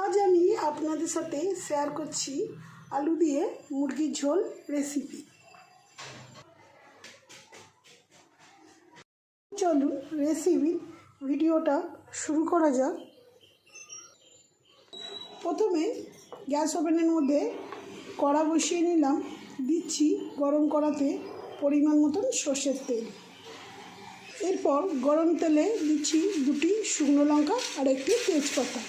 আজ আমি আপনাদের সাথে শেয়ার করছি আলু দিয়ে মুরগির ঝোল রেসিপি। চলুন রেসিপি ভিডিওটা শুরু করা যাক। প্রথমে গ্যাস ওভেনের মধ্যে কড়া বসিয়ে নিলাম। দিচ্ছি গরম কড়াতে পরিমাণ মতন সর্ষের তেল। এরপর গরম তেলে দিচ্ছি 2টি শুকনো লঙ্কা আর একটি তেজপাতা।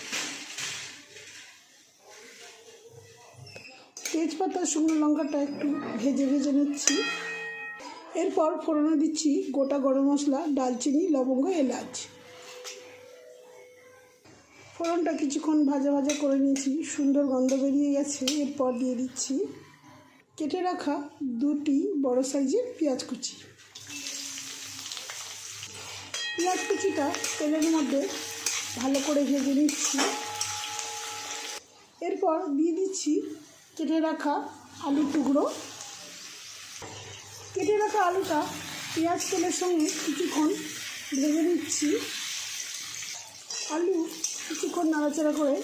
তেজপাতা শুকনো লঙ্কাটা একটু ভেজে নিচ্ছি। এরপর ফোড়নে দিচ্ছি গোটা গরম মশলা, দারচিনি, লবঙ্গ, এলাচ। ফোড়নটা কিছুক্ষণ ভাজা করে নিয়েছি, সুন্দর গন্ধ বেরিয়ে গেছে। এরপর দিয়ে দিচ্ছি কেটে রাখা 2টি বড় সাইজের পেঁয়াজ কুচি। পেঁয়াজ কুচিটা তেলের মধ্যে ভালো করে ভেজে নিচ্ছি। এরপর দিয়ে দিচ্ছি কেটে রাখা আলু টুকরো। কেটে রাখা আলুটা পেঁয়াজ তেলের সঙ্গে কিছুক্ষণ ভেজে নিচ্ছি। আলু কিছুক্ষণ নাড়াচাড়া করে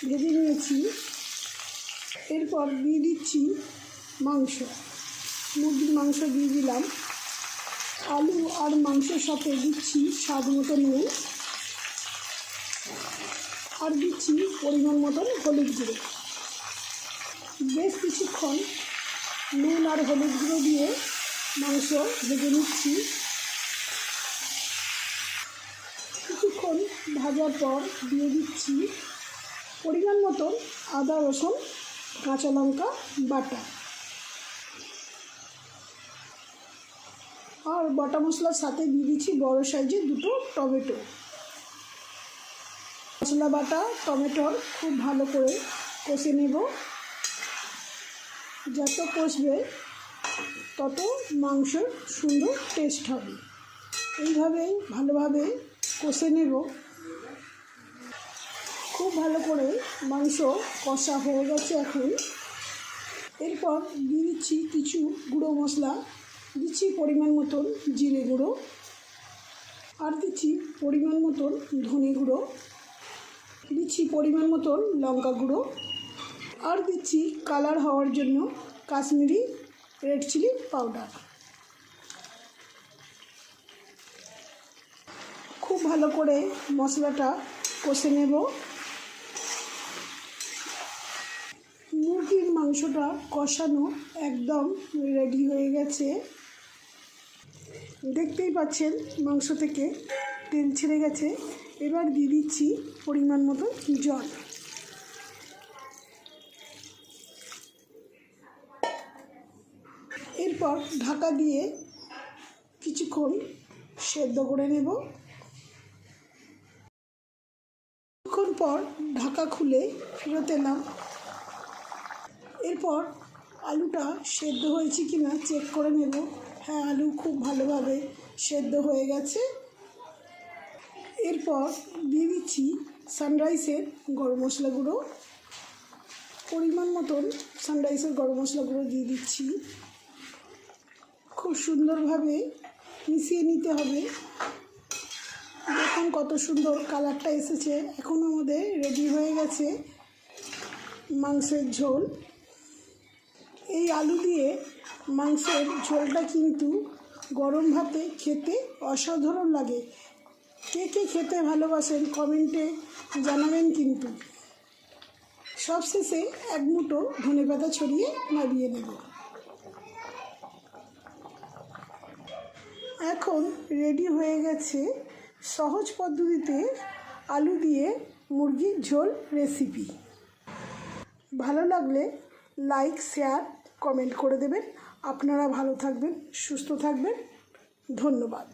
ভেজে নিয়েছি। এরপর দিয়ে দিচ্ছি মুরগির মাংস দিয়ে দিলাম। আলু আর মাংসের সাথে দিচ্ছি স্বাদ মতো নুন, আর দিচ্ছি পরিমাণ মতন হলুদ গুঁড়ো। বেশ কিছুক্ষণ নুন আর হলুদ গুঁড়ো দিয়ে মাংস ভেজে নিচ্ছি। কিছুক্ষণ ভাজার পর দিয়ে দিচ্ছি পরিমাণ মতন আদা, রসুন, কাঁচা লঙ্কা বাটা, আর বাটা মশলার সাথে দিয়ে দিচ্ছি বড় সাইজের 2টো টমেটো। মশলা বাটা টমেটোর খুব ভালো করে কষে নেব। যত কষবে তত মাংসের সুন্দর টেস্ট হবে। এইভাবেই ভালোভাবে কষে নেব। খুব ভালো করে মাংস কষা হয়ে গেছে এখন। এরপর দিয়ে দিচ্ছি কিছু গুঁড়ো মশলা। দিচ্ছি পরিমাণ মতন জিরে গুঁড়ো, আর দিচ্ছি পরিমাণ মতন ধনে গুঁড়ো, দিচ্ছি পরিমাণ মতন লঙ্কা গুঁড়ো, আর দিচ্ছি কালার হওয়ার জন্য কাশ্মীরি রেড চিলি পাউডার। খুব ভালো করে মশলাটা কষে নেব। মুরগির মাংসটা কষানো একদম রেডি হয়ে গেছে। দেখতেই পাচ্ছেন মাংস থেকে তেল ছেড়ে গেছে। এবার দিয়ে দিচ্ছি পরিমাণ মতো জল। এরপর ঢাকা দিয়ে কিছুক্ষণ সেদ্ধ করে নেব। কিছুক্ষণ পর ঢাকা খুলে ফেরত এলাম। এরপর আলুটা সেদ্ধ হয়েছে কিনা চেক করে নেব। হ্যাঁ, আলু খুব ভালোভাবে সেদ্ধ হয়ে গেছে। এরপর দিয়ে দিচ্ছি সানরাইসের গরম মশলা গুঁড়ো। পরিমাণ মতন সানরাইসের গরম মশলা গুঁড়ো দিয়ে দিচ্ছি। খুব সুন্দরভাবে মিশিয়ে নিতে হবে। দেখুন কত সুন্দর কালারটা এসেছে। এখন আমাদের রেডি হয়ে গেছে মাংসের ঝোল। এই আলু দিয়ে মাংসের ঝোলটা কিন্তু গরম ভাতে খেতে অসাধারণ লাগে। কে খেতে ভালোবাসেন কমেন্টে জানাবেন কিন্তু। সবশেষে 1 মুঠো ধনেপাতা ছড়িয়ে নামিয়ে নেব। এখন রেডি হয়ে গেছে সহজ পদ্ধতিতে আলু দিয়ে মুরগির ঝোল রেসিপি। ভালো লাগলে লাইক, শেয়ার, কমেন্ট করে দেবেন। আপনারা ভালো থাকবেন, সুস্থ থাকবেন। ধন্যবাদ।